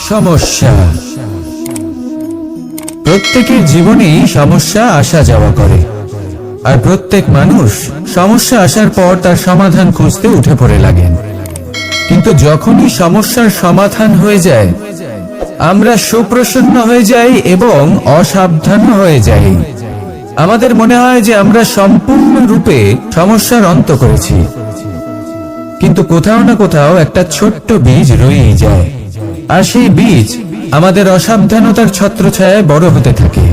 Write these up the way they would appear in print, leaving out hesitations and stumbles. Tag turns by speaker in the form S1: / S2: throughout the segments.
S1: সমস্যা। প্রত্যেকের জীবনেই সমস্যা আসা যাওয়া করে, আর প্রত্যেক মানুষ সমস্যা আসার পর তার সমাধান খুঁজতে উঠে পড়ে লাগেন। কিন্তু যখনই সমস্যার সমাধান হয়ে যায়, আমরা সুপ্রসন্ন হয়ে যাই এবং অসাবধান হয়ে যাই। আমাদের মনে হয় যে আমরা সম্পূর্ণরূপে সমস্যার অন্ত করেছি, কিন্তু কোথাও না কোথাও একটা ছোট্ট বীজ রয়েই যায়, আর সেই বীজ আমাদের অসাবধানতার ছত্রছায়ায় বড় হতে থাকে,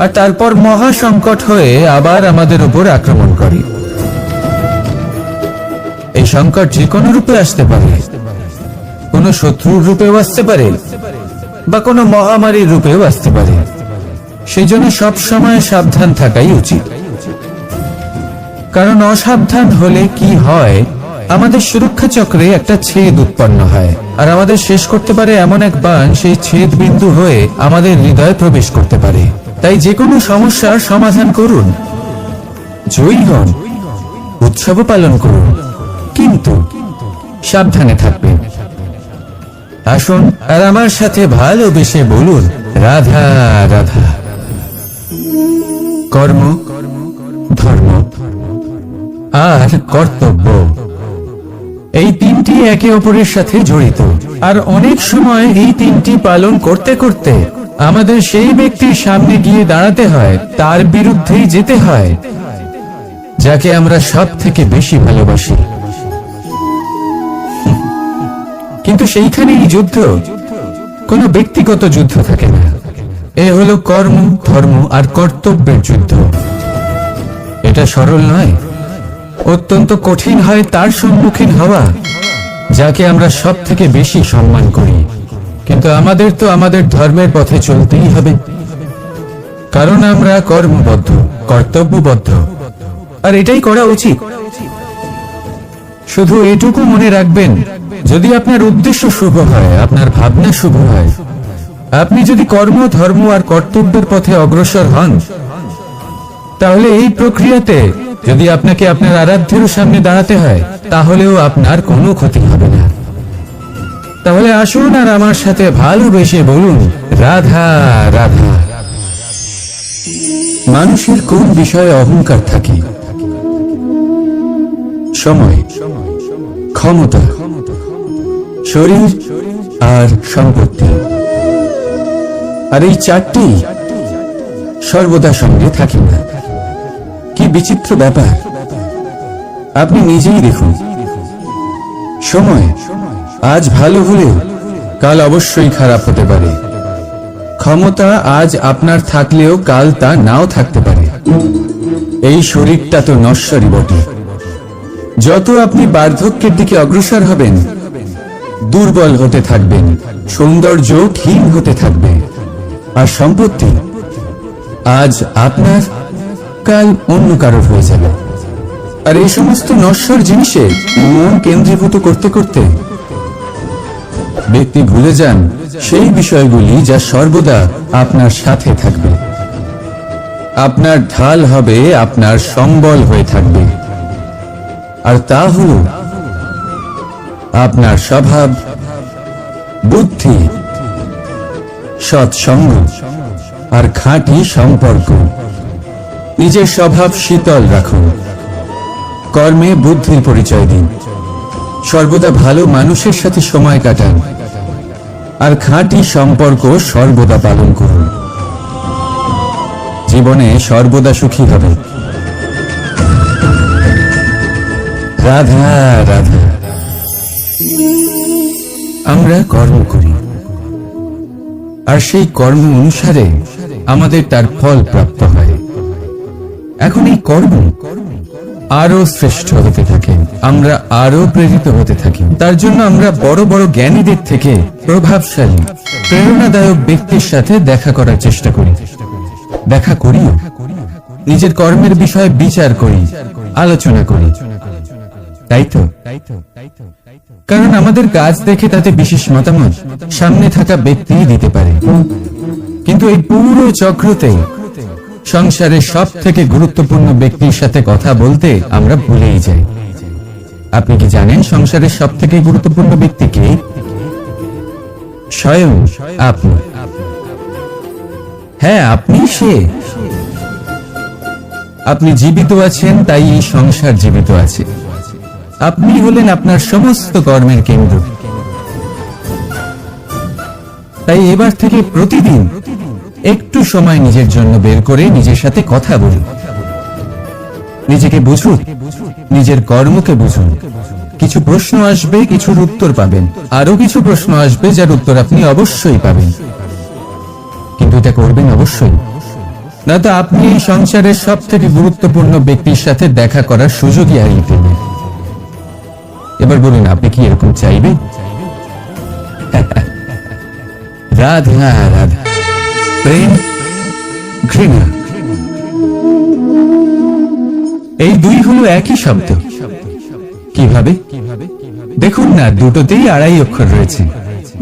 S1: আর তারপর মহা সংকট হয়ে আবার আমাদের উপর আক্রমণ করে। এই সংকট যে কোনো রূপে আসতে পারে, কোনো শত্রুর রূপেও আসতে পারে, বা কোনো মহামারীর রূপেও আসতে পারে। সেই জন্য সবসময় সাবধান থাকাই উচিত, কারণ অসাবধান হলে কি হয়, আমাদের সুরক্ষা চক্রে একটা ছেদ উৎপন্ন হয়, আর আমাদের শেষ করতে পারে এমন এক বাণ সেই ছেদ বিন্দু হয়ে আমাদের হৃদয়ে প্রবেশ করতে পারে। তাই যে কোনো সমস্যার সমাধান করুন, জয়ী হন, উৎসব পালন করুন, কিন্তু সাবধানে থাকবেন। আসুন আর আমার সাথে ভালোবেসে বলুন, রাধা রাধা। কর্ম, ধর্ম আর কর্তব্য, এই তিনটি একে অপরের সাথে জড়িত, আর অনেক সময় এই তিনটি পালন করতে করতে আমাদের সেই ব্যক্তির সামনে গিয়ে দাঁড়াতে হয়, তার বিরুদ্ধেই যেতে হয়, যাকে আমরা সব থেকে বেশি ভালোবাসি। কিন্তু সেইখানেই যুদ্ধ, কোনো ব্যক্তিগত যুদ্ধ থাকে না। এ হলো কর্ম, ধর্ম আর কর্তব্যের যুদ্ধ। এটা সরল নয়, অত্যন্ত কঠিন হয় তার সম্মুখীন হওয়া যাকে আমরা সব থেকে বেশি সম্মান করি। কিন্তু আমাদের তো আমাদের ধর্মের পথে চলতেই হবে, কারণ আমরা কর্মবদ্ধ, কর্তব্যবদ্ধ, আর এটাই করা উচিত। শুধু এটুকু মনে রাখবেন, যদি আপনার উদ্দেশ্য শুভ হয়, আপনার ভাবনা শুভ হয়, আপনি যদি কর্ম, ধর্ম আর কর্তব্যের পথে অগ্রসর হন, তাহলে এই প্রক্রিয়াতে যদি আপনাকে আপনার আরাধ্যের সামনে দাঁড়াতে হয়, তাহলেও আপনার কোনো ক্ষতি হবে না। তাহলে আসুন আর আমার সাথে ভালোবেসে বলুন, রাধা রাধা। মানুষের কোন বিষয়ে অহংকার থাকে? সময়, ক্ষমতা, শরীর আর সম্পত্তি। আর এই চারটি সর্বদা সঙ্গে থাকে না। কি বিচিত্র ব্যাপার! আপনি নিজেই দেখুন, সময় আজ ভালো হলেও কাল অবশ্যই খারাপ হতে পারে। ক্ষমতা আজ আপনার থাকলেও কাল তা নাও থাকতে পারে। এই শরীরটা তো নশ্বরই বটে। যত আপনি বার্ধক্যের দিকে অগ্রসর হবেন, দুর্বল হতে থাকবেন, সৌন্দর্য ক্ষীণ হতে থাকবে। আর সম্পত্তি আজ আপনার, কাল অন্য কারোর হয়ে যাবে। আর এই সমস্ত নশ্বর জিনিসে মন কেন্দ্রীভূত করতে করতে ব্যক্তি ভুলে যান সেই বিষয়গুলি যা সর্বদা আপনার সাথে থাকবে, আপনার ঢাল হবে, আপনার সম্বল হয়ে থাকবে। আর তা হল আপনার স্বভাব, বুদ্ধি, সৎসঙ্গ আর খাঁটি সম্পর্ক। নিজের স্বভাব শীতল রাখুন, কর্মে বুদ্ধির পরিচয় দিন, সর্বদা ভালো মানুষের সাথে সময় কাটান, আর খাঁটি সম্পর্ক সর্বদা পালন করুন। জীবনে সর্বদা সুখী হবেন। রাধা রাধা। আমরা কর্ম করি, আর সেই কর্ম অনুসারে আমাদের তার ফল প্রাপ্ত হয়। এখন এই কর্ম আরো শ্রেষ্ঠ হতে থাকে, আমরা আরো প্রেরিত হতে থাকি। তার জন্য আমরা বড় বড় জ্ঞানীদের থেকে প্রভাবশালী, প্রেরণাদায়ক ব্যক্তির সাথে দেখা করার চেষ্টা করি, দেখা করি, নিজের কর্মের বিষয়ে বিচার করি, আলোচনা করি। তাই তো, কারণ আমাদের কাজ দেখে তাতে বিশেষ মতামত সামনে থাকা ব্যক্তি দিতে পারে। কিন্তু এই পুরো চক্রতে সংসারের সব থেকে গুরুত্বপূর্ণ ব্যক্তির সাথে কথা বলতে আমরা ভুলেই যাই। আপনি কি জানেন সংসারের সব থেকে গুরুত্বপূর্ণ ব্যক্তি কে? স্বয়ং আপনি। হ্যাঁ, আপনি সে। আপনি জীবিত আছেন, তাই এই সংসার জীবিত আছে। আপনি হলেন আপনার সমস্ত কর্মের কেন্দ্র। তাই এবার থেকে প্রতিদিন একটু সময় নিজের জন্য বের করে নিজের সাথে কথা বলুন। নিজেকে বুঝুন, নিজের কর্মকে বুঝুন। কিছু প্রশ্ন আসবে, কিছুর উত্তর পাবেন। আরো কিছু প্রশ্ন আসবে যার উত্তর আপনি অবশ্যই পাবেন, কিন্তু এটা করবেন অবশ্যই, না তো আপনি এই সংসারের সব থেকে গুরুত্বপূর্ণ ব্যক্তির সাথে দেখা করার সুযোগই হারিয়ে ফেলবেন। এবার বলুন, আপনি কি এরকম চাইবেন? রাধা রাধা। প্রেম, ঘৃণা, এই দুই হলো একই শব্দ। কিভাবে? দেখুন না, দুটোতেই আড়াই অক্ষর রয়েছে।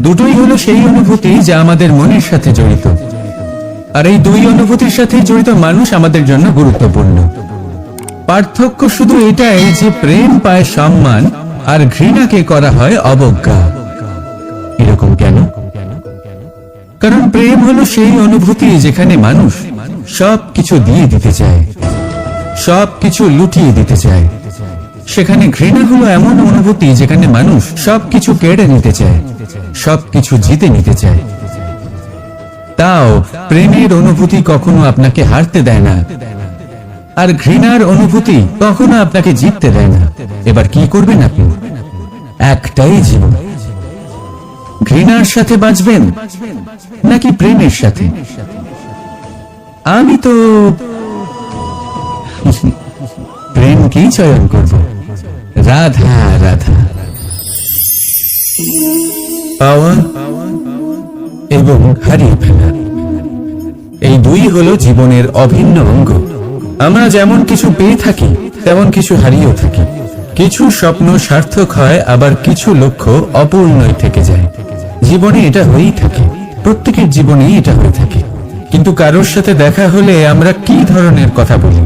S1: দুটোই হলো সেই অনুভূতি যা আমাদের মনের সাথে জড়িত। আর এই দুই অনুভূতির সাথে জড়িত মানুষ আমাদের জন্য গুরুত্বপূর্ণ। পার্থক্য শুধু এটাই যে প্রেম পায় সম্মান আর ঘৃণাকে করা হয় অবজ্ঞা। এরকম কেন? কারণ প্রেম হলো সেই অনুভূতি যেখানে মানুষ সবকিছু দিয়ে দিতে চায়, সবকিছু লুটিয়ে দিতে চায়। সেখানে ঘৃণা হলো এমন অনুভূতি যেখানে মানুষ সবকিছু কেড়ে নিতে চায়, সবকিছু জিতে নিতে চায়। তাও প্রেমের অনুভূতি কখনো আপনাকে হারতে দেয় না, আর ঘৃণার অনুভূতি কখনো আপনাকে জিততে দেয় না। এবার কি করবেন আপনি? একটাই জীবন। ঘৃণার সাথে বাঁচবেন নাকি প্রেমের সাথে? আমি তো প্রেমকেই চয়ন করব। রাধা রাধা। পাওয়া এবং হারিয়ে ফেলা, এই দুই হলো জীবনের অভিন্ন অঙ্গ। আমরা যেমন কিছু পেয়ে থাকি, তেমন কিছু হারিয়েও থাকি। কিছু স্বপ্ন সার্থক হয়, আবার কিছু লক্ষ্য অপূর্ণই থেকে যায়। জীবনে এটা হয়েই থাকে, প্রত্যেকের জীবনেই এটা হয়ে থাকে। কিন্তু কারোর সাথে দেখা হলে আমরা কি ধরনের কথা বলি?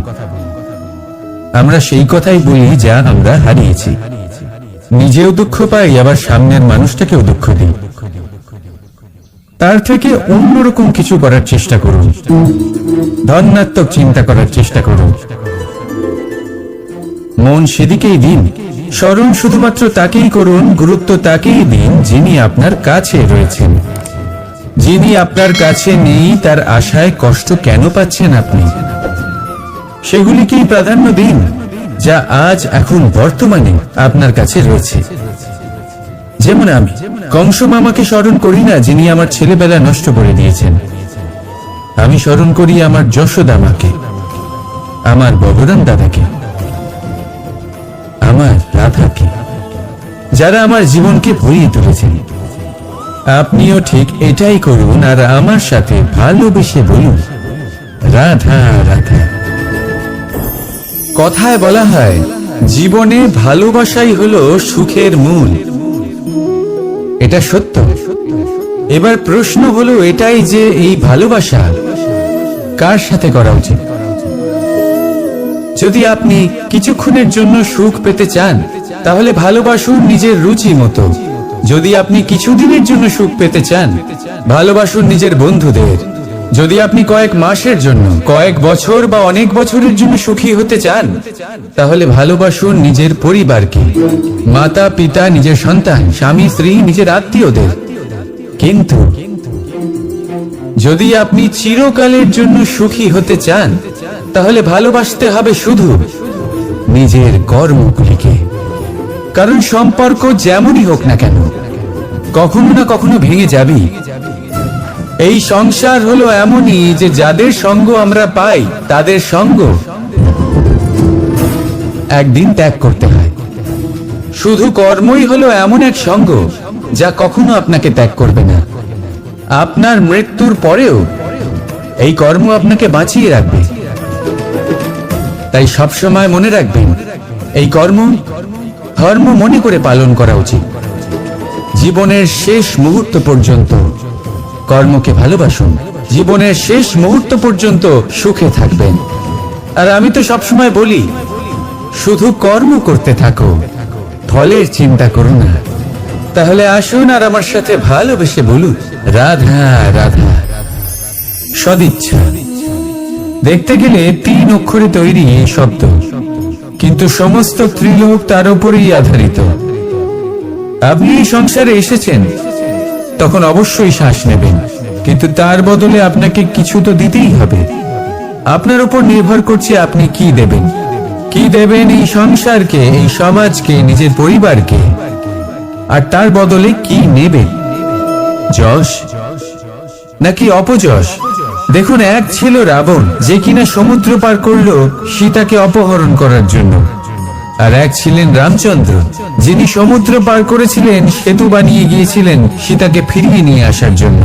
S1: আমরা সেই কথাই বলি যা আমরা হারিয়েছি। নিজেও দুঃখ পাই, আবার সামনের মানুষটাকেও দুঃখ দিই। তার থেকে অন্যরকম কিছু করার চেষ্টা করুন, ধনাত্মক চিন্তা করার চেষ্টা করুন। মন সেদিকেই দিন। স্মরণ শুধুমাত্র তাকেই করুন, গুরুত্ব তাকেই দিন যিনি আপনার কাছে রয়েছেন। যিনি আপনার কাছে নেই, তার আশায় কষ্ট কেন পাচ্ছেন আপনি? সেগুলিকেই প্রাধান্য দিন যা আজ এখন বর্তমানে আপনার কাছে রয়েছে। যেমন আমি কংস মামাকে স্মরণ করি না, যিনি আমার ছেলেবেলা নষ্ট করে দিয়েছেন। আমি স্মরণ করি আমার যশোদা মাকে, আমার বলরাম দাদাকে, আমার রাধাকে, যারা আমার জীবনকে ভরিয়ে তুলেছেন। আপনিও ঠিক এটাই করুন, আর আমার সাথে ভালোবেসে বলুন, রাধা রাধা। কথায় বলা হয়, জীবনে ভালোবাসাই হলো সুখের মূল। এটা সত্য। এবার প্রশ্ন হলো এটাই যে এই ভালোবাসা কার সাথে করা উচিত? যদি আপনি কিছুক্ষণের জন্য সুখ পেতে চান, তাহলে ভালোবাসুন নিজের রুচি মতো। যদি আপনি কিছুদিনের জন্য সুখ পেতে চান, ভালোবাসুন নিজের বন্ধুদের। যদি আপনি কয়েক মাসের জন্য, কয়েক বছর বা অনেক বছরের জন্য সুখী হতে চান, তাহলে ভালোবাসুন নিজের পরিবারকে, মাতা পিতা, নিজের সন্তান, স্বামী স্ত্রী, নিজের আত্মীয়দের। কিন্তু যদি আপনি চিরকালের জন্য সুখী হতে চান, তাহলে ভালোবাসতে হবে শুধু নিজের কর্মগুলিকে। কারণ সম্পর্ক যেমনই হোক না কেন, কখনো না কখনো ভেঙে যাবেই। এই সংসার হলো এমনই যে যাদের সঙ্গ আমরা পাই, তাদের সঙ্গ একদিন ত্যাগ করতে হয়। শুধু কর্মই হলো এমন এক সঙ্গ যা কখনো আপনাকে ত্যাগ করবে না। আপনার মৃত্যুর পরেও এই কর্ম আপনাকে বাঁচিয়ে রাখবে। তাই সবসময় মনে রাখবেন, এই কর্ম ধর্ম মনে করে পালন করা উচিত। জীবনের শেষ মুহূর্ত পর্যন্ত কর্মকে ভালোবাসুন। জীবনের শেষ মুহূর্ত পর্যন্ত সুখে থাকবেন। আর আমি তো সবসময় বলি, শুধু কর্ম করতে থাকো, ফলের চিন্তা করো না। তাহলে আসুন আর আমার সাথে ভালোবেসে বলুন, রাধা রাধা। সদিচ্ছা দেখতে গেলে 3 অক্ষরে তৈরি এই শব্দ, কিন্তু সমস্ত ত্রিলোক তার উপরেই আধারিত। আপনি এই সংসারে এসেছেন, তখন অবশ্যই শ্বাস নেবেন, কিন্তু তার বদলে আপনাকে কিছু তো দিতেই হবে। আপনার উপর নির্ভর করছে আপনি কি দেবেন। কি দেবেন এই সংসারকে, এই সমাজকে, নিজের পরিবারকে, আর তার বদলে কি নেবেন? যশ নাকি অপযশ? দেখুন, এক ছিল রাবণ, যে কিনা সমুদ্র পার করলো সীতাকে অপহরণ করার জন্য, আর এক ছিলেন রামচন্দ্র, যিনি সমুদ্র পার করেছিলেন, সেতু বানিয়ে গিয়েছিলেন সীতাকে ফিরিয়ে নিয়ে আসার জন্য।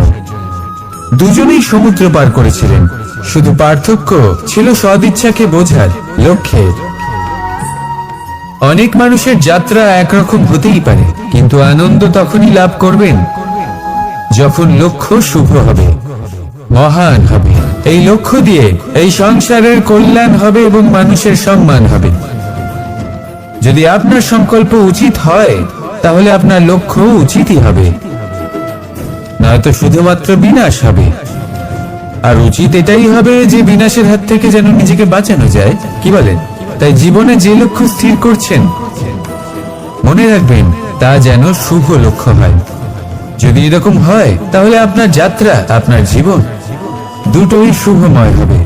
S1: দুজনেই সমুদ্র পার করেছিলেন, শুধু পার্থক্য ছিল সদিচ্ছাকে বোঝার লক্ষ্যের। অনেক মানুষের যাত্রা একরকম হতেই পারে, কিন্তু আনন্দ তখনই লাভ করবেন যখন লক্ষ্য শুভ হবে, মহান হবে। এই লক্ষ্য দিয়ে এই সংসারের কল্যাণ হবে এবং মানুষের সম্মান হবে। যদি আপনার সংকল্প উচিত হয়, তাহলে আপনার লক্ষ্য উচিতই হবে, নয়তো শুধুমাত্র বিনাশ হবে। আর উচিত এটাই হবে যে বিনাশের হাত থেকে যেন নিজেকে বাঁচানো যায়, কি বলেন? তাই জীবনে যে লক্ষ্য স্থির করছেন, মনে রাখবেন তা যেন শুভ লক্ষ্য হয়। যদি এরকম হয়, তাহলে আপনার যাত্রা, আপনার জীবন দুটোই শুভময় হবে।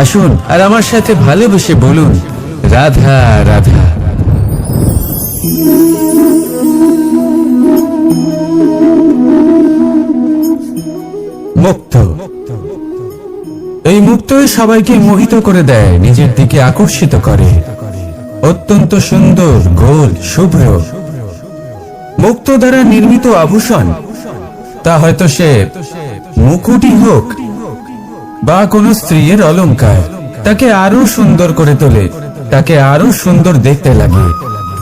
S1: আসুন আর আমার সাথে ভালোবেসে বলুন, রাধা রাধা। মুক্ত, এই মুক্তই সবাইকে মোহিত করে দেয়, নিজের দিকে আকর্ষিত করে। অত্যন্ত সুন্দর, গোল, শুভ্র। মুক্ত দ্বারা নির্মিত আভূষণ, তা হয়তো সে মুকুটই হোক বা কোনো স্ত্রীর অলংকার, তাকে আরো সুন্দর করে তোলে, তাকে আরো সুন্দর দেখতে লাগে।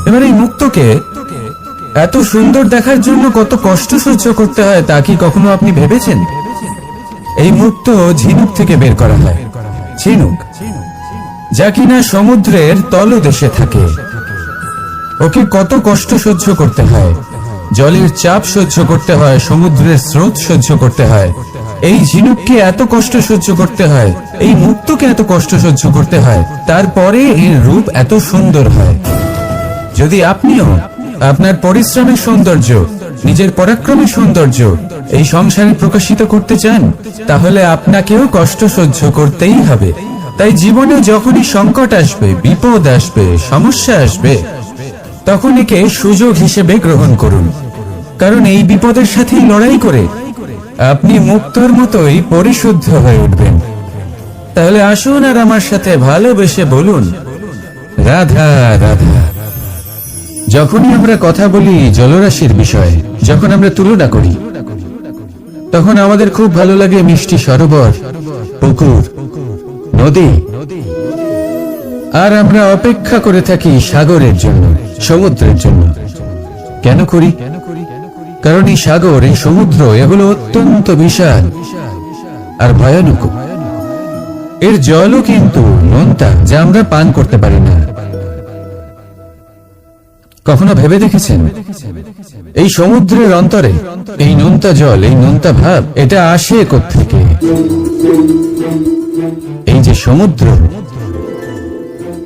S1: এবার এই মুক্তকে এত সুন্দর দেখার জন্য কত কষ্ট সহ্য করতে হয়, তা কি কখনো আপনি ভেবেছেন? এই মুক্ত ঝিনুক থেকে বের করা হয়। ঝিনুক, যা কিনা সমুদ্রের তলদেশে থাকে, ওকে কত কষ্ট সহ্য করতে হয়, জলের চাপ সহ্য করতে হয়, সমুদ্রের স্রোত সহ্য করতে হয়। এই ঝিনুককে এত কষ্ট সহ্য করতে হয়, এই মুক্তকে এত কষ্ট সহ্য করতে হয়, তারপরে এর রূপ এত সুন্দর হয়। যদি আপনিও আপনার পরিশ্রমের সৌন্দর্য, নিজের পরাক্রমের সৌন্দর্য এই সংসারে প্রকাশিত করতে চান, তাহলে আপনাকেও কষ্ট সহ্য করতেই হবে। তাই জীবনে যখনই সংকট আসবে, বিপদ আসবে, সমস্যা আসবে, তখন একে সুযোগ হিসেবে গ্রহণ করুন। কারণ এই বিপদের সাথেই লড়াই করে আপনি মুক্তর মতোই পরিশুদ্ধ হয়ে উঠবেন। তাহলে আসুন আর আমার সাথে ভালোবেসে বলুন, রাধা রাধা। যখনই আমরা কথা বলি জলরাশির বিষয়ে, যখন আমরা তুলনা করি, তখন আমাদের খুব ভালো লাগে মিষ্টি সরোবর, পুকুর, নদী, আর আমরা অপেক্ষা করে থাকি সাগরের জন্য, সমুদ্রের জন্য। কেন করি? কারণ এই সাগর, এই সমুদ্র, এগুলো অত্যন্ত বিশাল আর ভয়ানক। এর জলও কিন্তু নোনতা, যা আমরা পান করতে পারি না। কখনো ভেবে দেখেছেন এই সমুদ্রের অন্তরে এই নোনতা জল, এই নোনতা ভাব, এটা আসে কোত্থেকে? এই যে সমুদ্র,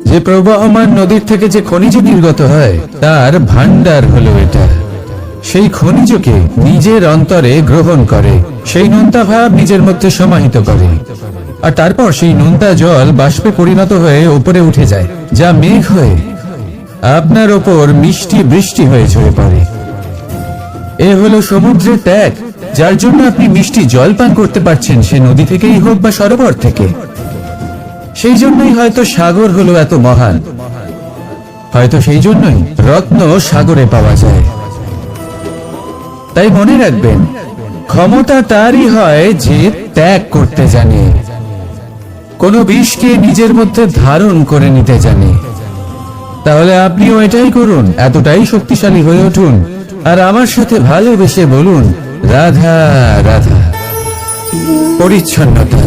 S1: যে প্রবাহমান নদীর থেকে যে খনিজ নির্গত হয়, তার ভান্ডার হলো এটা। সেই খনিজকে নিজের অন্তরে গ্রহণ করে, সেই নোনতা ভাব নিজের মধ্যে সমাহিত করে, আর তারপর সেই নোনতা জল বাষ্পে পরিণত হয়ে উপরে উঠে যায়, যা মেঘ হয়ে আপনার ওপর মিষ্টি বৃষ্টি হয়ে ঝরে পড়ে। এ হলো সমুদ্রের ত্যাগ, যার জন্য আপনি মিষ্টি জল পান করতে পারছেন, সে নদী থেকেই হোক বা সরোবর থেকে। সেই জন্যই হয়তো সাগর হলো এত মহান, হয়তো সেই জন্যই রত্ন সাগরে পাওয়া যায়। তাই মনে রাখবেন, ক্ষমতা তারই হয় যে ত্যাগ করতে জানে, কোন বিষকে নিজের মধ্যে ধারণ করে নিতে জানে। তাহলে আপনিও এটাই করুন, এতটাই শক্তিশালী হয়ে উঠুন, আর আমার সাথে ভালোবেসে বলুন, রাধা রাধা। পরিচ্ছন্নতা।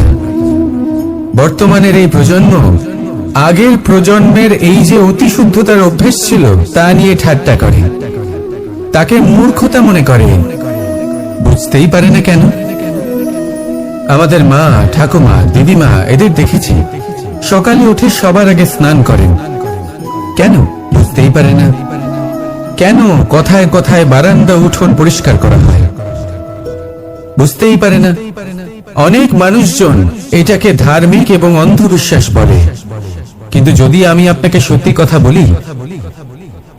S1: বর্তমানের এই প্রজন্ম আগের প্রজন্মের এই যে অতি শুদ্ধতার অভ্যেস ছিল, তা নিয়ে ঠাট্টা করে। তাকে মূর্খতা মনে করে, বুঝতেই পারে না কেন। আমাদের মা, ঠাকুমা, দিদিমা এদের দেখেছি সকালে উঠে সবার আগে স্নান করেন। কেন? বুঝতেই পারে না। কেন কথায় কথায় বারান্দা উঠোন পরিষ্কার করা হয়? বুঝতেই পারে না। অনেক মানুষজন এটাকে ধার্মিক এবং অন্ধবিশ্বাস বলে, কিন্তু যদি আমি আপনাকে সত্যি কথা বলি,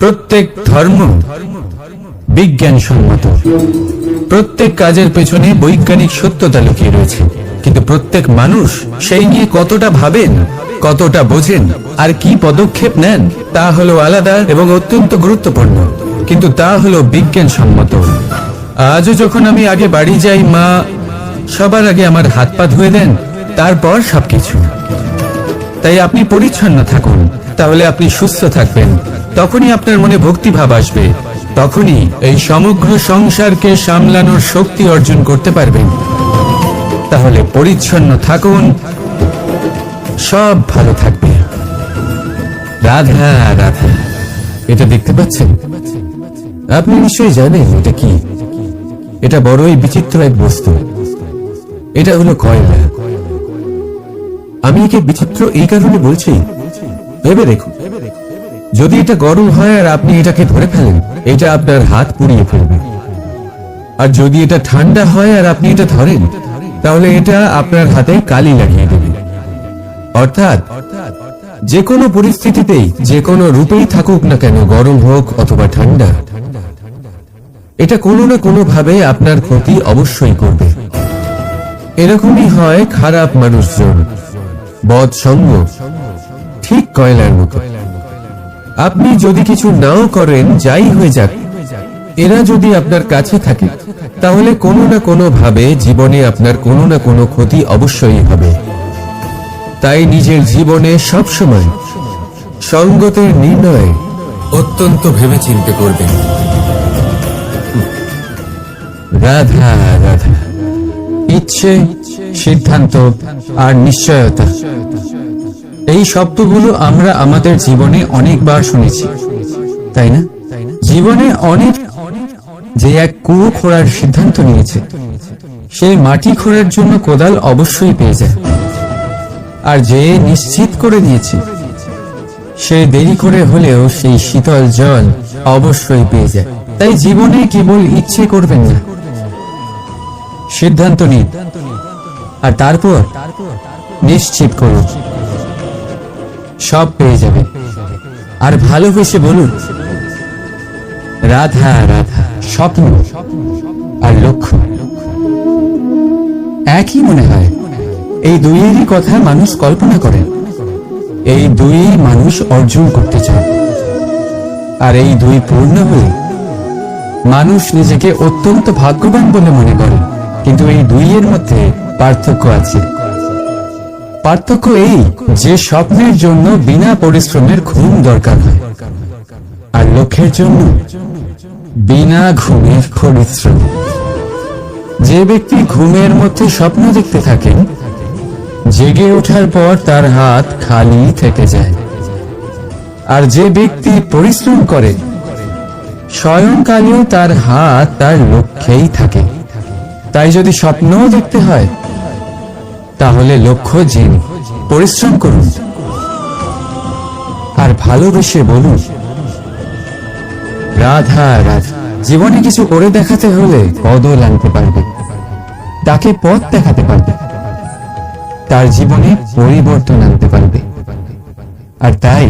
S1: প্রত্যেক ধর্ম বিজ্ঞানসম্মত। প্রত্যেক কাজের পেছনে বৈজ্ঞানিক সত্যতা লুকিয়ে রয়েছে, কিন্তু প্রত্যেক মানুষ সেই নিয়ে কতটা ভাবেন, কতটা বোঝেন আর কি পদক্ষেপ নেন তা হলো আলাদা এবং অত্যন্ত গুরুত্বপূর্ণ, কিন্তু তা হলো বিজ্ঞানসম্মত। আজও যখন আমি আগে বাড়ি যাই, মা সবার আগে আমার হাত পা ধুয়ে দেন, তারপর সবকিছু। তাই আপনি পরিচ্ছন্ন থাকুন, তাহলে আপনি সুস্থ থাকবেন। তখনই আপনার মনে ভক্তিভাব আসবে, তখনই এই সমগ্র সংসারকে সামলানোর শক্তি অর্জন করতে পারবেন। তাহলে পরিচ্ছন্ন থাকুন, সব ভালো থাকবে। রাধা রাধা। এটা দেখতে পাচ্ছেন? আপনি নিশ্চয়ই জানেন এটা কি। এটা বড়ই বিচিত্র এক বস্তু। এটা হলো কয়লা। আমি একে বিচিত্র এই কারণে বলছি, ভেবে দেখুন, যদি এটা গরম হয় আর আপনি এটাকে ধরে ফেলেন, এটা আপনার হাত পুড়িয়ে ফেলবে। আর যদি এটা ঠান্ডা হয় আর আপনি এটা ধরেন, তাহলে এটা আপনার হাতে কালি লাগিয়ে দেবে। অর্থাৎ যে কোনো পরিস্থিতিতেই, যে কোনো রূপেই থাকুক না কেন, গরম হোক অথবা ঠান্ডা, এটা কোনো না কোনো ভাবে আপনার ক্ষতি অবশ্যই করবে। এরকমই হয় খারাপ মানুষজন, বদ সঙ্গ, ঠিক কয়লার মতো। আপনি যদি কিছু নাও করেন, যাই হয়ে যাক, এরা যদি আপনার কাছে থাকে, তাহলে কোনো না কোনো ভাবে জীবনে আপনার কোনো না কোনো ক্ষতি অবশ্যই হবে। তাই নিজের জীবনে সবসময় সঙ্গতের নির্ণয় অত্যন্ত ভেবেচিন্তে করবেন। রাধা রাধা। ইচ্ছে, সিদ্ধান্ত আর নিশ্চয়তা, এই শব্দগুলো আমরা আমাদের জীবনে অনেকবার শুনেছি, তাই না? জীবনে অনেক যে এক কুয়ো খোঁড়ার সিদ্ধান্ত নিয়েছে, সেই মাটি খোঁড়ার জন্য কোদাল অবশ্যই পেয়ে যায়। আর যে নিশ্চিত করে নিয়েছে, সে দেরি করে হলেও সেই শীতল জল অবশ্যই পেয়ে যায়। তাই জীবনে কেবল ইচ্ছে করবেন না, সিদ্ধান্ত নিন আর তারপর নিশ্চিত করুন, সব পেয়ে যাবে। আর ভালোবেসে বলুন, রাধা রাধা। স্বপ্ন আর লক্ষ্য একই মনে হয়। এই দুইয়েরই কথা মানুষ কল্পনা করে, এই দুই মানুষ অর্জন করতে চায়। আর এই দুই পূর্ণ হয়ে মানুষ নিজেকে অত্যন্ত ভাগ্যবান বলে মনে করে। কিন্তু এই দুইয়ের মধ্যে পার্থক্য আছে। পার্থক্য এই যে স্বপ্নের জন্য বিনা পরিশ্রমের ঘুম দরকার হয়, আর লক্ষ্যের জন্য বিনা ঘুমের পরিশ্রম। যে ব্যক্তি ঘুমের মধ্যে স্বপ্ন দেখতে থাকেন, জেগে ওঠার পর তার হাত খালি থেকে যায়। আর যে ব্যক্তি পরিশ্রম করে, স্বয়ংকালেও তার হাত তার লক্ষ্যেই থাকে। তাই যদি স্বপ্নও দেখতে হয়, তাহলে লক্ষ্য জেনে পরিশ্রম করুন আর ভালোবেসে বলুন, রাধা রাধা। জীবনে কিছু করে দেখাতে হলে বদল আনতে পারবে, তাকে পথ দেখাতে পারবে, তার জীবনে পরিবর্তন আনতে পারবে। আর তাই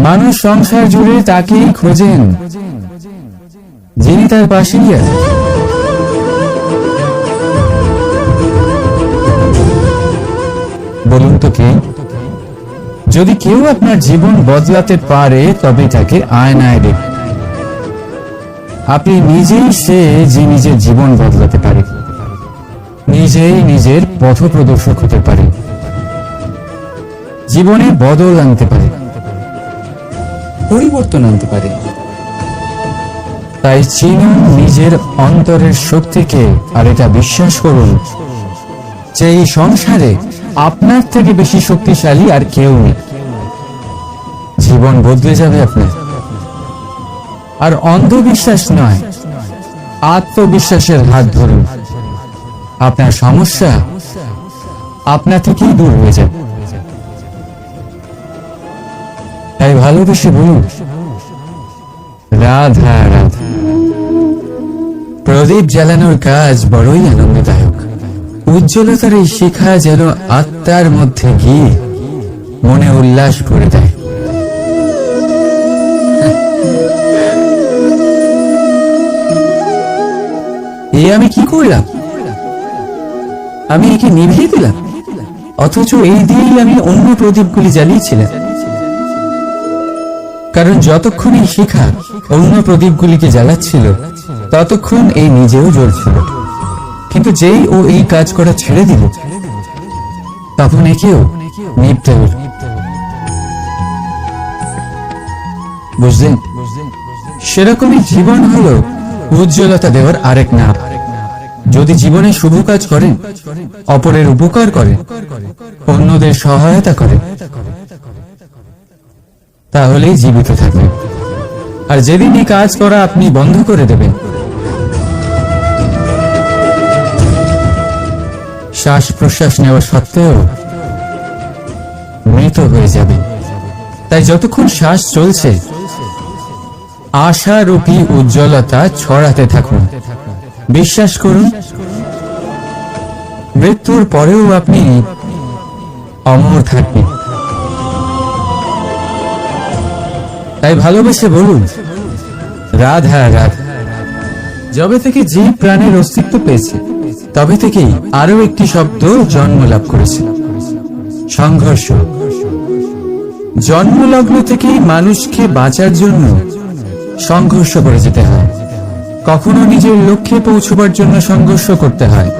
S1: মানুষ সংসার জুড়ে তাকেই খোঁজেন, যিনি তার পাশেই আছেন। বলুন তো কে? যদি কেউ আপনার জীবন বদলাতে পারে, তবে তাকে আয়নায় দেখুন। আপনি নিজেই সে যে নিজের জীবন বদলাতে পারে, নিজেই নিজের পথপ্রদর্শক হতে পারে, জীবনে বদল আনতে পারে, পরিবর্তন আনতে পারে। তাই চিনুন নিজের অন্তরের শক্তিকে, আর এটা বিশ্বাস করুন যে এই সংসারে আপনার থেকে বেশি শক্তিশালী আর কেউ নেই। জীবন বদলে যাবে আপনার। আর অন্ধবিশ্বাস নয়, আত্মবিশ্বাসের হাত ধরুন। আপনার সমস্যা আপনা থেকেই দূর হয়ে যাবে। তাই ভালোবেসে বলুন, রাধা রাধা। প্রদীপ জ্বালানোর কাজ বড়ই আনন্দদায়ক। উজ্জ্বলতার এই শিখা যেন আত্মার মধ্যে গিয়ে মনে উল্লাস করে দেয়। আমি কি করলাম? আমি একে নিভিয়ে দিলাম, অথচ এই দিয়েই আমি অন্য প্রদীপগুলি জ্বালিয়েছিলাম। কারণ যতক্ষণ এই শিখা অন্য প্রদীপগুলিকে জ্বালাচ্ছিল, ততক্ষণ এই নিজেও জ্বলছিল। কিন্তু যেই ও এই কাজ করা ছেড়ে দিল, তখন একেও নিভতে হল। বুঝলেন? সেরকমই জীবন হলো উজ্জ্বলতা দেওয়ার আরেক নাম। যদি জীবনে শুভ কাজ করেন, অপরের উপকার করেন, অন্যদের সহায়তা করেন, তাহলেই জীবিত থাকবেন। আর যেদিন এই কাজ করা আপনি বন্ধ করে দেবেন, শ্বাস প্রশ্বাস নেওয়া সত্ত্বেও মৃত হয়ে যাবেন। তাই যতক্ষণ শ্বাস চলছে, আশারূপী উজ্জ্বলতা ছড়াতে থাকুন। বিশ্বাস করুন, মৃত্যুর পরেও আপনি অমর থাকবেন। তাই ভালোবেসে বলুন, রাধা রাধা। যবে থেকে যে প্রাণের অস্তিত্ব পেয়েছে, তবে থেকেই আরো একটি শব্দ জন্ম লাভ করেছে, সংঘর্ষ। জন্মলগ্ন থেকেই মানুষকে বাঁচার জন্য সংঘর্ষ করে যেতে হয়। কখনো নিজের লক্ষ্যে পৌঁছবার জন্য সংঘর্ষ করতে হয়,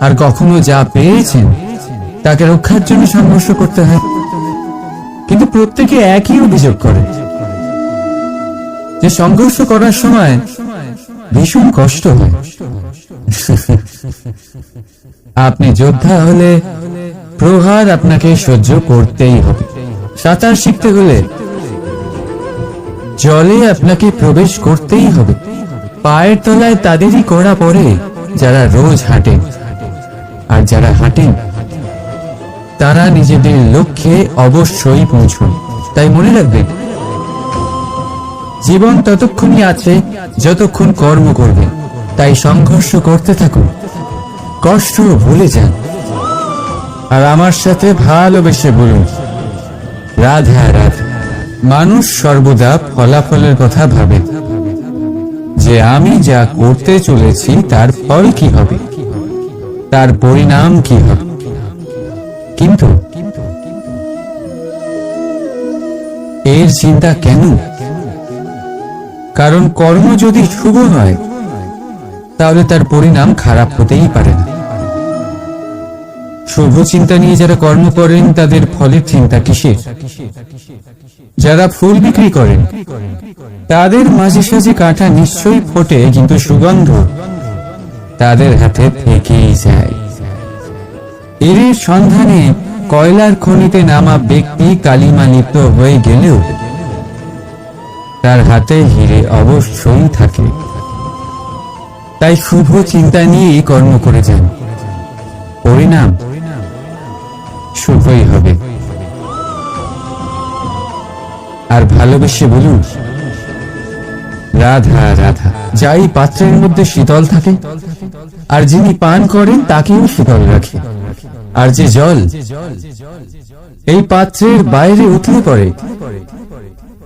S1: আর কখনো যা পেয়েছেন তাকে রক্ষার জন্য সংঘর্ষ করতে হয়। কিন্তু প্রত্যেকে একই অভিযোগ করে যে সংঘর্ষ করার সময় ভীষণ কষ্ট হয়। আপনি যোদ্ধা হলে প্রহার আপনাকে সহ্য করতেই হবে। সাঁতার শিখতে হলে জলে আপনাকে প্রবেশ করতেই হবে। পায়ের তলায় তাদেরই কড়া পড়ে যারা রোজ হাঁটেন, আর যারা হাঁটেন তারা নিজেদের লক্ষ্যে অবশ্যই পৌঁছন। তাই মনে রাখবেন, জীবন ততক্ষণই আছে যতক্ষণ কর্ম করবেন। তাই সংঘর্ষ করতে থাকুন, কষ্ট ভুলে যান, আর আমার সাথে ভালোবেসে বলুন, রাধা রাধা। মানুষ সর্বদা ফলাফলের কথা ভাবে, যে আমি যা করতে চলেছি তার ফল কি হবে, তার পরিণাম কি হবে। কিন্তু এর চিন্তা কেন? কারণ কর্ম যদি শুভ হয়, তাহলে তার পরিণাম খারাপ হতেই পারে না। শুভ চিন্তা নিয়ে যারা কর্ম করেন, তাদের ফলের চিন্তা কিসের? যারা ফুল বিক্রি করেন, তাদের মাঝে সাঝে কাঁটা নিশ্চয়ই ফোটে, কিন্তু সুগন্ধ তাদের হাতে থেকেই যায়। এর সন্ধানে কয়লার খনিতে নামা ব্যক্তি কালিমা লিপ্ত হয়ে গেলেও তার হাতে হিরে অবশ্যই থাকে। তাই শুভ চিন্তা নিয়েই কর্ম করে যান, পরিণাম শুভই হবে। আর ভালোবেসে বলুন, রাধা রাধা। যাই পাত্রের মধ্যে শীতল থাকে, আর যিনি পান করেন তাকেও শীতল রাখে। আর যে জল এই পাত্রের বাইরে উঠলে পড়ে,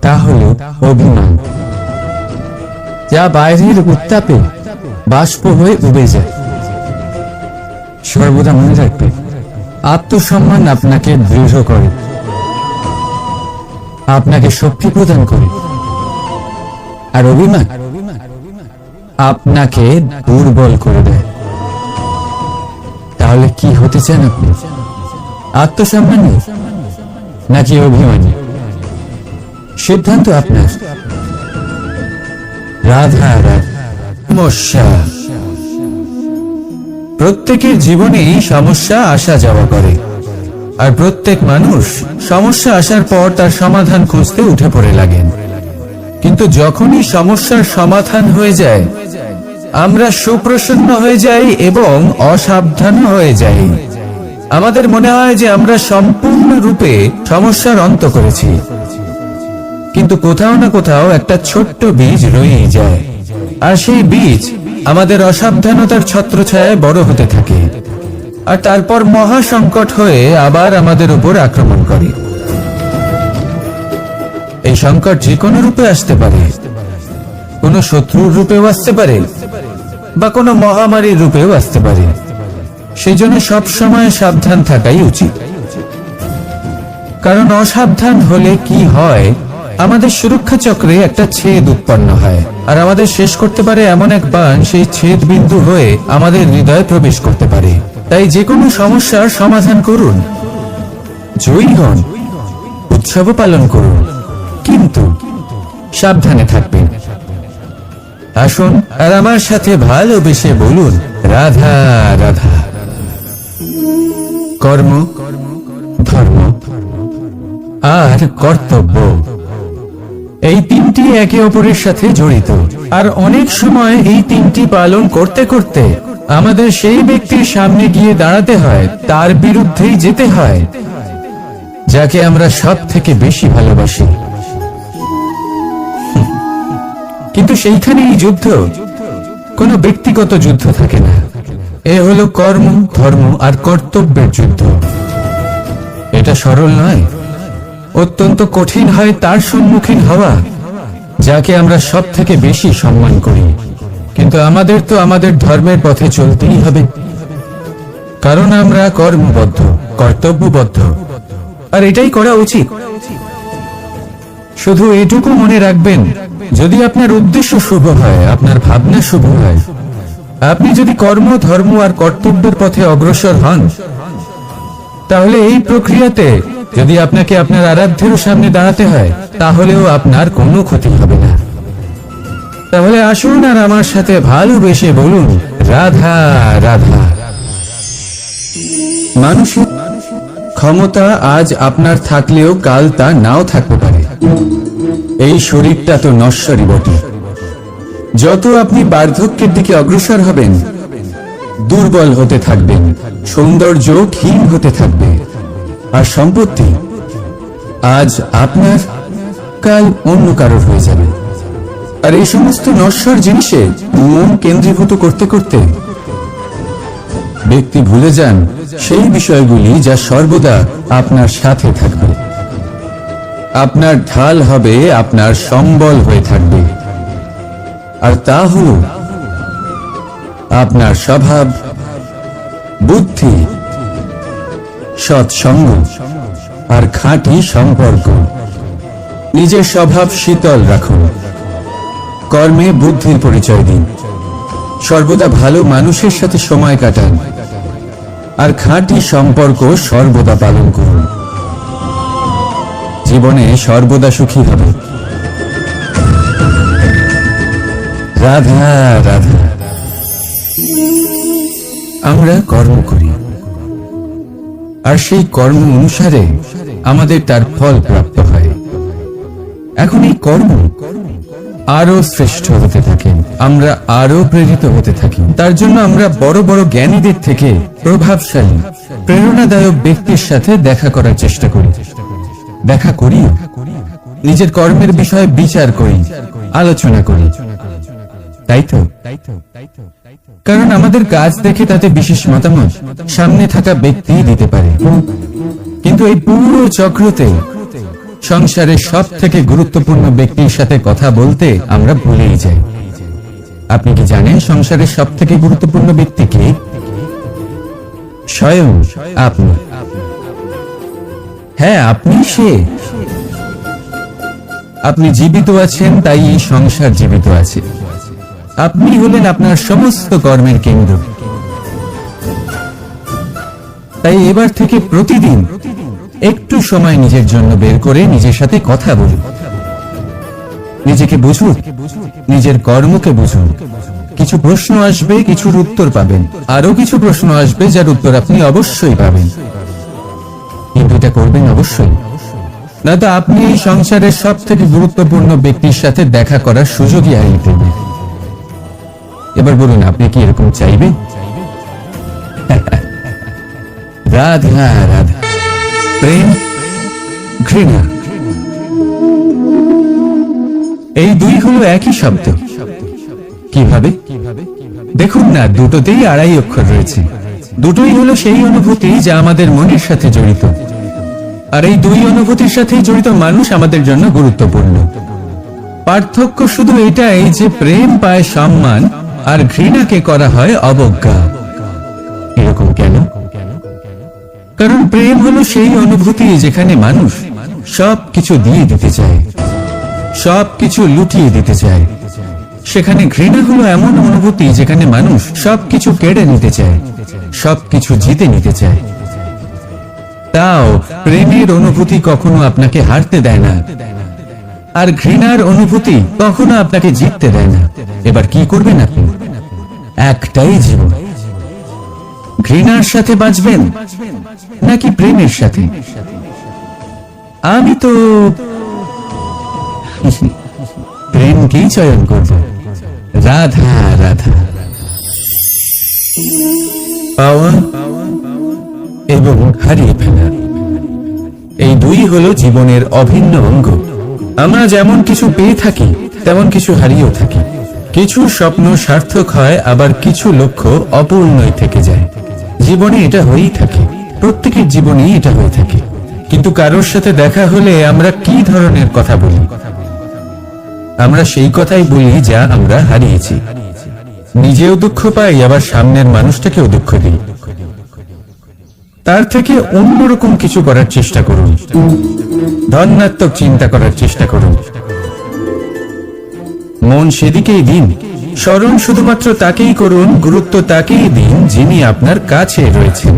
S1: তা হল অভিমান, যা বাইরের উত্তাপে বাষ্প হয়ে উবে যায়। সর্বদা মনে রাখবে, আত্মসম্মান আপনাকে দৃঢ় করে, আপনাকে শক্তি প্রদান করে, আর অভিমান আপনাকে দুর্বল করে দেয়। তাহলে কি হতে চান আপনি? আত্মসম্মানী নাকি অভিমানী? সিদ্ধান্ত আপনার। রাধা রাধা। সমস্যা। প্রত্যেকের জীবনেই সমস্যা আসা যাওয়া করে, আর প্রত্যেক মানুষ সমস্যা আসার পর তার সমাধান খুঁজতে উঠে পড়ে লাগেন। কিন্তু যখনই সমস্যার সমাধান হয়ে যায় আমরা সুপ্রসন্ন হয়ে যাই এবং অসাবধান হয়ে যাই। আমাদের মনে হয় যে আমরা সম্পূর্ণরূপে সমস্যার অন্ত করেছি, কিন্তু কোথাও না কোথাও একটা ছোট্ট বীজ রয়েই যায়, আর সেই বীজ আমাদের অসাবধানতার ছত্রছায়ায় বড় হতে থাকে, আর তারপর মহা সংকট হয়ে আবার আমাদের উপর আক্রমণ করে। এই সংকট যে কোনো রূপে আসতে পারে, কোনো শত্রুর রূপেও আসতে পারে বা কোনো মহামারীর রূপেও আসতে পারে। সেই জন্য সবসময় সাবধান থাকাই উচিত, কারণ অসাবধান হলে কি হয়, আমাদের সুরক্ষা চক্রে একটা ছেদ উৎপন্ন হয়, আর আমাদের শেষ করতে পারে এমন এক বাণ সেই ছেদ বিন্দু হয়ে আমাদের হৃদয়ে প্রবেশ করতে পারে। তাই যে কোনো সমস্যার সমাধান করুন, জয়ী হন, উৎসব পালন করুন, কিন্তু সাবধানে থাকবেন। আসুন আর আমার সাথে ভালোবেসে বলুন, রাধা রাধা। কর্ম, ধর্ম আর কর্তব্য, এই তিনটি একে অপরের সাথে জড়িত, আর অনেক সময় এই তিনটি পালন করতে করতে আমাদের সেই ব্যক্তির সামনে গিয়ে দাঁড়াতে হয়, তার বিরুদ্ধেই যেতে হয় যাকে আমরা সব থেকে বেশি ভালোবাসি। কিন্তু সেইখানে এই যুদ্ধ কোনো ব্যক্তিগত যুদ্ধ থাকে না, এ হলো কর্ম, ধর্ম আর কর্তব্যের যুদ্ধ। এটা সরল নয়, অত্যন্ত কঠিন হয় তার সম্মুখীন হওয়া যাকে আমরা সব থেকে বেশি সম্মান করি। কিন্তু আমাদের তো আমাদের ধর্মের পথে চলতেই হবে, কারণ আমরা কর্মবদ্ধ, কর্তব্যবদ্ধ, আর এটাই করা উচিত। শুধু এটুকু মনে রাখবেন, যদি আপনার উদ্দেশ্য শুভ হয়, আপনার ভাবনা শুভ হয়, আপনি যদি কর্ম, ধর্ম আর কর্তব্যের পথে অগ্রসর হন, তাহলে এই প্রক্রিয়াতে যদি আপনাকে আপনার আরাধ্যের সামনে দাঁড়াতে হয়, তাহলেও আপনার কোনো ক্ষতি হবে না। তাহলে আসুন আর আমার সাথে ভালোবেসে বলুন, রাধা রাধা। মানুষের ক্ষমতা আজ আপনার থাকলেও কাল তা নাও থাকতে পারে। এই শরীরটা তো নশ্বরই বটে। যত আপনি বার্ধক্যের দিকে অগ্রসর হবেন, দুর্বল হতে থাকবেন, সৌন্দর্য ক্ষীণ হতে থাকবে, আর সম্পত্তি আজ আপনার, কাল অন্য কারোর হয়ে যাবে। আর এই সমস্ত নশ্বর জিনিসে মন কেন্দ্রীভূত করতে করতে ব্যক্তি ভুলে যান সেই বিষয়গুলি যা সর্বদা আপনার সাথে থাকবে, আপনার ঢাল হবে, আপনার সম্বল হয়ে থাকবে, আর তা হল আপনার স্বভাব, বুদ্ধি, সৎসঙ্গ আর খাঁটি সম্পর্ক। নিজের স্বভাব শীতল রাখুন, কর্মে বুদ্ধির পরিচয় দিন, সর্বদা ভালো মানুষের সাথে সময় কাটান, আর খাঁটি সম্পর্ক সর্বদা পালন করুন। জীবনে সর্বদা সুখী হবে। রাধা রাধা। আমরা কর্ম করি, আর সেই কর্ম অনুসারে আমাদের তার ফল প্রাপ্ত হয়। এখন এই কর্ম আরো শ্রেষ্ঠ হতে থাকে, আমরা আরো প্রেরিত হতে থাকি। তার জন্য আমরা বড় বড় জ্ঞানীদের থেকে প্রভাবশালী, প্রেরণাদায়ক ব্যক্তির সাথে দেখা করার চেষ্টা করি, দেখা করি, নিজের কর্মের বিষয়ে বিচার করি, আলোচনা করি। তাই তো, কারণ আমাদের কাজ দেখে তাতে বিশেষ মতামত সামনে থাকা ব্যক্তি দিতে পারে। কিন্তু এই পুরো চক্রতে সংসারের সব থেকে গুরুত্বপূর্ণ ব্যক্তির সাথে কথা বলতে আমরা ভুলেই যাই। আপনি কি জানেন সংসারের সব থেকে গুরুত্বপূর্ণ ব্যক্তি কে? স্বয়ং আপনি। হ্যাঁ, আপনি সে। আপনি জীবিত আছেন, তাই এই সংসার জীবিত আছে। আপনি হলেন আপনার সমস্ত কর্মের কেন্দ্র। তাই এবার থেকে প্রতিদিন একটু সময় নিজের জন্য বের করে নিজের সাথে কথা বলুন, নিজেকে বুঝুন, নিজের কর্মকে বুঝুন। কিছু প্রশ্ন আসবে, কিছুর উত্তর পাবেন, আরো কিছু প্রশ্ন আসবে যার উত্তর আপনি অবশ্যই পাবেন। কিন্তু এটা করবেন অবশ্যই নয়তো আপনি এই সংসারের সব থেকে গুরুত্বপূর্ণ ব্যক্তির সাথে দেখা করার সুযোগই হারিয়ে ফেলবেন। এবার বলুন, আপনি কি এরকম চাইবেন? রাধা রাধা, প্রেম, ঘৃণা, এই দুই হলো একই শব্দ। কিভাবে? দেখুন না, দুটোতেই আড়াই অক্ষর রয়েছে। দুটোই হলো সেই অনুভূতি যা আমাদের মনের সাথে জড়িত, আর এই দুই অনুভূতির সাথে জড়িত মানুষ আমাদের জন্য গুরুত্বপূর্ণ। পার্থক্য শুধু এটাই যে প্রেম পায় সম্মান আর ঘৃণাকে করা হয় অবজ্ঞা। এরকম কেন? কারণ প্রেম হলো সেই অনুভূতি যেখানে মানুষ সবকিছু দিয়ে দিতে চায়, সবকিছু লুটিয়ে দিতে চায়। সেখানে ঘৃণা হলো এমন অনুভূতি যেখানে মানুষ সবকিছু কেড়ে নিতে চায়, সবকিছু জিতে নিতে চায়। তাও প্রেমের অনুভূতি কখনো আপনাকে হারতে দেয় না, আর ঘৃণার অনুভূতি কখনো আপনাকে জিততে দেয় না। এবার কি করবেন আপনি? একটাই জীবন, ঘৃণার সাথে বাঁচবেন নাকি প্রেমের সাথে? আমি তো প্রেমকেই চয়ন করব। রাধা রাধা। পাওয়া এবং হারিয়ে ফেলা, এই দুই হলো জীবনের অভিন্ন অঙ্গ। আমরা যেমন কিছু পেয়ে থাকি তেমন কিছু হারিয়েও থাকি। কিছু স্বপ্ন সার্থক হয়, আবার কিছু লক্ষ্য অপূর্ণই থেকে যায়। জীবনে এটা হয়েই থাকে, প্রত্যেকের জীবনেই এটা হয়ে থাকে। কিন্তু কারোর সাথে দেখা হলে আমরা কি ধরনের কথা বলি? আমরা সেই কথাই বলি যা আমরা হারিয়েছি। নিজেও দুঃখ পাই, আবার সামনের মানুষটাকেও দুঃখ দিই। তার থেকে অন্যরকম কিছু করার চেষ্টা করুন, ধনাত্মক চিন্তা করার চেষ্টা করুন। মন সেদিকেই দিন, স্মরণ শুধুমাত্র তাকেই করুন, গুরুত্ব তাকেই দিন যিনি আপনার কাছে রয়েছেন।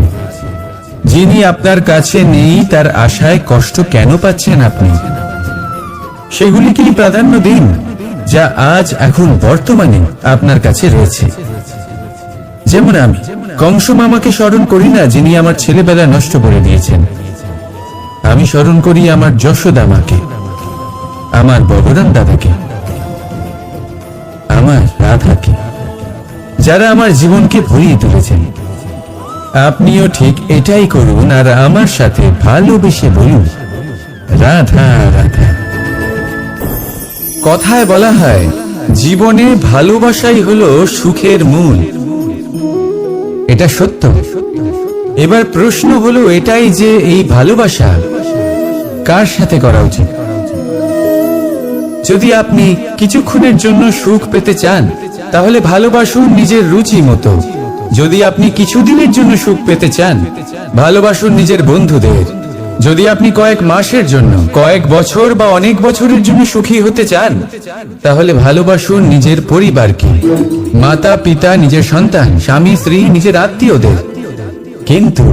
S1: যিনি আপনার কাছে নেই তার আশায় কষ্ট কেন পাচ্ছেন আপনি? সেগুলিকেই প্রাধান্য দিন যা আজ এখন বর্তমানে আপনার কাছে রয়েছে। যেমন আমি কংস মামাকে স্মরণ করি না যিনি আমার ছেলেবেলা নষ্ট করে দিয়েছেন। আমি স্মরণ করি আমার যশোদা মাকে, আমার বলরাম দাদাকে, আমার রাধাকে, যারা আমার জীবনকে ভরিয়ে তুলেছেন। আপনিও ঠিক এটাই করুন, আর আমার সাথে ভালোবেসে বলুন রাধা রাধা। কথায় বলা হয় জীবনে ভালোবাসাই হলো সুখের মূল। এটা সত্য। এবার প্রশ্ন হলো এটাই যে এই ভালোবাসা কার সাথে করা উচিত? যদি আপনি কিছুক্ষণের জন্য সুখ পেতে চান তাহলে ভালোবাসুন নিজের রুচি মতো। যদি আপনি কিছুদিনের জন্য সুখ পেতে চান ভালোবাসুন নিজের বন্ধুদের। যদি আপনি কয়েক মাসের জন্য, কয়েক বছর বা অনেক বছরের জন্য সুখী হতে চান তাহলে ভালোবাসুন নিজের পরিবারকে, মাতা পিতা, নিজের সন্তান, স্বামী স্ত্রী, নিজের আত্মীয়দের। কিন্তু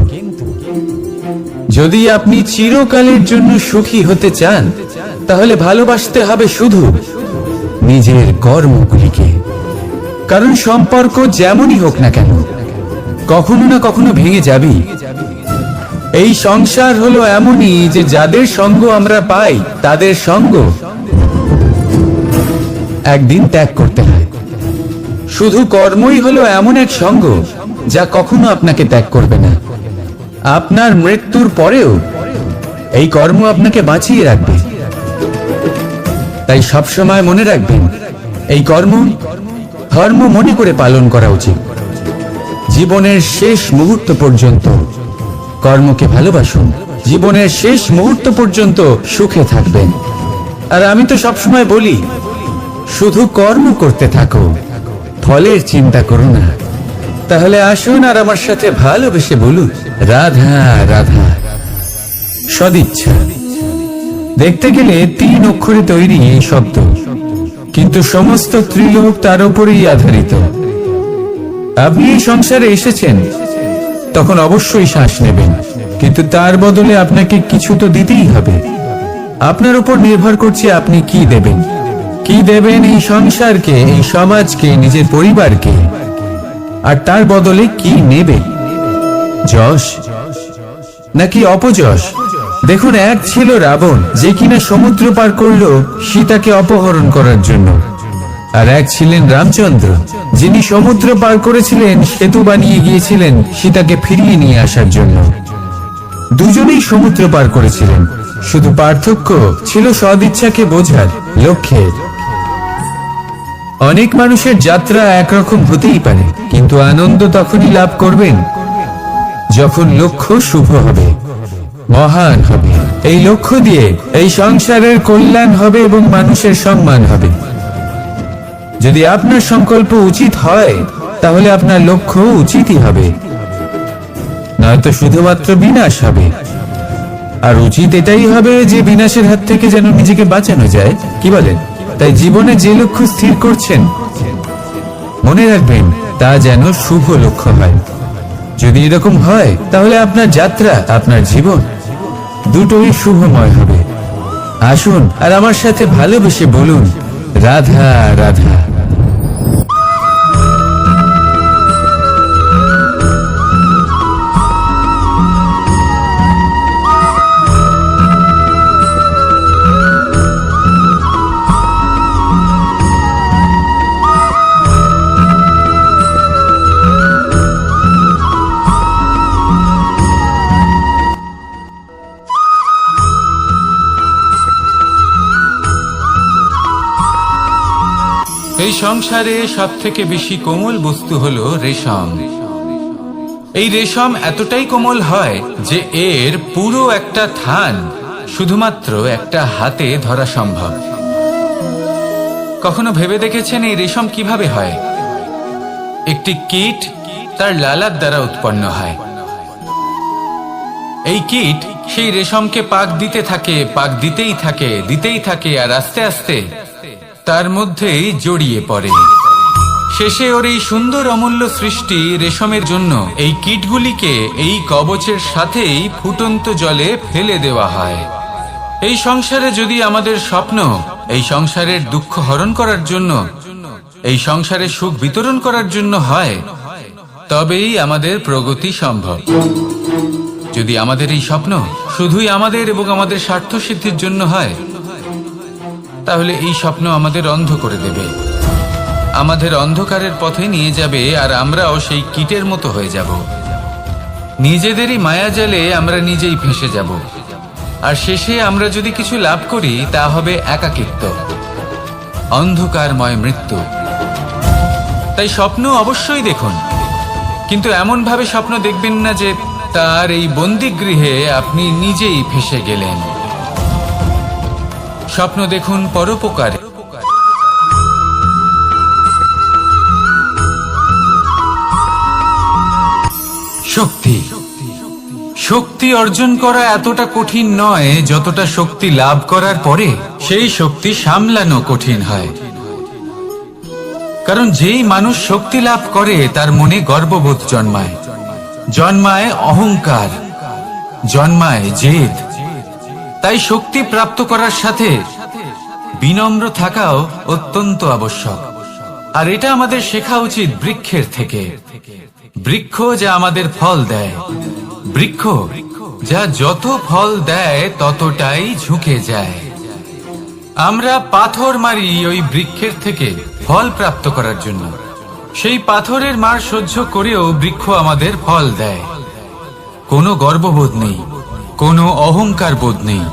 S1: যদি আপনি চিরকালের জন্য সুখী হতে চান তাহলে ভালোবাসতে হবে শুধু নিজের কর্মগুলিকে। কারণ সম্পর্ক যেমনই হোক না কেন কখনো না কখনো ভেঙে যাবেই। এই সংসার হলো এমনই যে যাদের সঙ্গ আমরা পাই তাদের সঙ্গ একদিন ত্যাগ করতে হয়। শুধু কর্মই হলো এমন এক সঙ্গ যা কখনো আপনাকে ত্যাগ করবে না। আপনার মৃত্যুর পরেও এই কর্ম আপনাকে বাঁচিয়ে রাখবে। তাই সবসময় মনে রাখবেন এই কর্ম ধর্ম মনে করে পালন করা উচিত। জীবনের শেষ মুহূর্ত পর্যন্ত কর্মকে ভালোবাসুন, জীবনের শেষ মুহূর্ত পর্যন্ত সুখে থাকবেন। আর আমি তো সবসময় বলি শুধু কর্ম করতে থাকো, ফলের চিন্তা করো না। তাহলে আসুন আর আমার সাথে ভালোবেসে বলুন রাধা রাধা। সদিচ্ছা দেখতে গেলে 3 অক্ষরে তৈরি এই শব্দ, কিন্তু সমস্ত ত্রিলোক তার উপরেই আধারিত। আপনি এই সংসারে এসেছেন তখন অবশ্যই শ্বাস নেবেন, কিন্তু তার বদলে আপনাকে কিছু তো দিতেই হবে। আপনার উপর নির্ভর করছে আপনি কি দেবেন। কি দেবেন এই সংসারকে, এই সমাজকে, নিজের পরিবারকে, আর তার বদলে কি নেবেন? যশ নাকি অপযশ? দেখুন, এক ছিল রাবণ, যে কিনা সমুদ্র পার করলো সীতাকে অপহরণ করার জন্য। আর এক ছিলেন রামচন্দ্র, যিনি সমুদ্র পার করেছিলেন, সেতু বানিয়ে গিয়েছিলেন সীতাকে ফিরিয়ে নিয়ে আসার জন্য। দুজনেই সমুদ্র পার করেছিলেন, শুধু পার্থক্য ছিল সদিচ্ছাকে বোঝার লক্ষ্যের। অনেক মানুষের যাত্রা একরকম হতেই পারে, কিন্তু আনন্দ তখনই লাভ করবেন যখন লক্ষ্য শুভ হবে, মহান হবে। এই লক্ষ্য দিয়ে এই সংসারের কল্যাণ হবে এবং মানুষের সম্মান হবে। যদি আপনার সংকল্প উচিত হয়, তাহলে আপনার লক্ষ্য উচিতই হবে, নয়তো শুধুমাত্র বিনাশ হবে। আর উচিত এটাই হবে যে বিনাশের হাত থেকে যেন নিজেকে বাঁচানো যায়, কি বলেন? তাই জীবনে যে লক্ষ্য স্থির করছেন, মনে রাখবেন তা যেন শুভ লক্ষ্য হয়। যদি এরকম হয়, তাহলে আপনার যাত্রা, আপনার জীবন দুটোই শুভময় হবে। আসুন আর আমার সাথে ভালোবেসে বলুন, রাধা রাধা।
S2: এই সংসারে সব থেকে বেশি কোমল বস্তু হলো রেশম। এই রেশম এতটাই কোমল হয় যে এর পুরো একটা থান শুধুমাত্র একটা হাতে ধরা সম্ভব। কখনো ভেবে দেখেছেন এই রেশম কিভাবে হয়? একটি কীট তার লালার দ্বারা উৎপন্ন হয়। এই কীট সেই রেশমকে পাক দিতে থাকে, পাক দিতেই থাকে, আর আস্তে আস্তে তার মধ্যেই জড়িয়ে পড়ে। শেষে ওর এই সুন্দর অমূল্য সৃষ্টি রেশমের জন্য এই কীটগুলিকে এই কবচের সাথেই ফুটন্ত জলে ফেলে দেওয়া হয়। এই সংসারে যদি আমাদের স্বপ্ন এই সংসারের দুঃখ হরণ করার জন্য, এই সংসারে সুখ বিতরণ করার জন্য হয়, তবেই আমাদের প্রগতি সম্ভব। যদি আমাদের এই স্বপ্ন শুধুই আমাদের এবং আমাদের স্বার্থ সিদ্ধির জন্য হয়, তাহলে এই স্বপ্ন আমাদের অন্ধ করে দেবে, আমাদের অন্ধকারের পথে নিয়ে যাবে, আর আমরাও সেই কীটের মতো হয়ে যাব। নিজেদেরই মায়াজালে আমরা নিজেই ফেঁসে যাব, আর শেষে আমরা যদি কিছু লাভ করি, তা হবে একাকিত্ব, অন্ধকারময় মৃত্যু। তাই স্বপ্ন অবশ্যই দেখুন, কিন্তু এমন ভাবে স্বপ্ন দেখবেন না যে তার এই বন্দিগৃহে আপনি নিজেই ফেঁসে গেলেন। স্বপ্ন দেখুন পরোপকারে। শক্তি শক্তি অর্জন করা এতটা কঠিন নয় যতটা শক্তি লাভ করার পরে সেই শক্তি সামলানো কঠিন হয়। কারণ যেই মানুষ শক্তি লাভ করে তার মনে গর্ববোধ জন্মায়, জন্মায় অহংকার, জন্মায় জেদ। তাই শক্তি প্রাপ্ত করার সাথে বিনম্র থাকাও অত্যন্ত আবশ্যক। আর এটা আমাদের শেখা উচিত বৃক্ষের থেকে। বৃক্ষ যা আমাদের ফল দেয়, বৃক্ষ যা যত ফল দেয় ততটাই ঝুঁকে যায়। আমরা পাথর মারি ওই বৃক্ষের থেকে ফল প্রাপ্ত করার জন্য। সেই পাথরের মার সহ্য করেও বৃক্ষ আমাদের ফল দেয়। কোনো গর্ববোধ নেই, কোনো অহংকার বোধ নেই,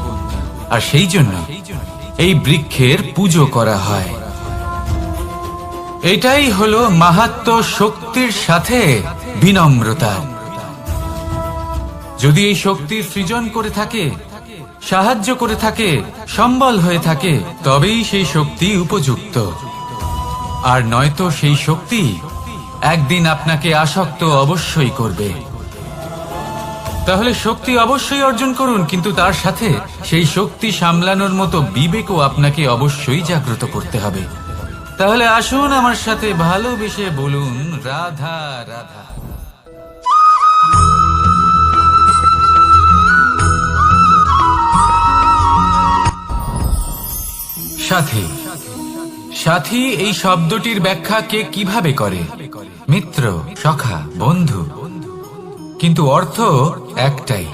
S2: আর সেই জন্য এই বৃক্ষের পুজো করা হয়। এটাই হলো মাহাত্ম্য শক্তির সাথে বিনম্রতা। যদি এই শক্তির সৃজন করে থাকে, সাহায্য করে থাকে, সম্বল হয়ে থাকে, তবেই সেই শক্তি উপযুক্ত। আর নয়তো সেই শক্তি একদিন আপনাকে আসক্ত অবশ্যই করবে। তাহলে শক্তি অবশ্যই অর্জন করুন, কিন্তু তার সাথে সেই শক্তি সামলানোর মতো বিবেকও আপনাকে অবশ্যই জাগ্রত করতে হবে। তাহলে আসুন আমার সাথে ভালোবেসে বলুন, রাধা রাধা। সাথী সাথী এই শব্দটির ব্যাখ্যা কে কিভাবে করে? মিত্র, সখা, বন্ধু, কিন্তু অর্থ একটাই।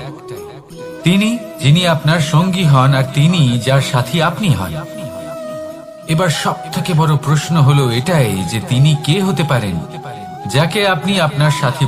S2: তিনি যিনি আপনার সঙ্গী হন আর তিনি যার সাথী আপনি হন। এবার সব থেকে বড় প্রশ্ন হলো এটাই যে তিনি কে হতে পারেন যাকে আপনি আপনার সাথী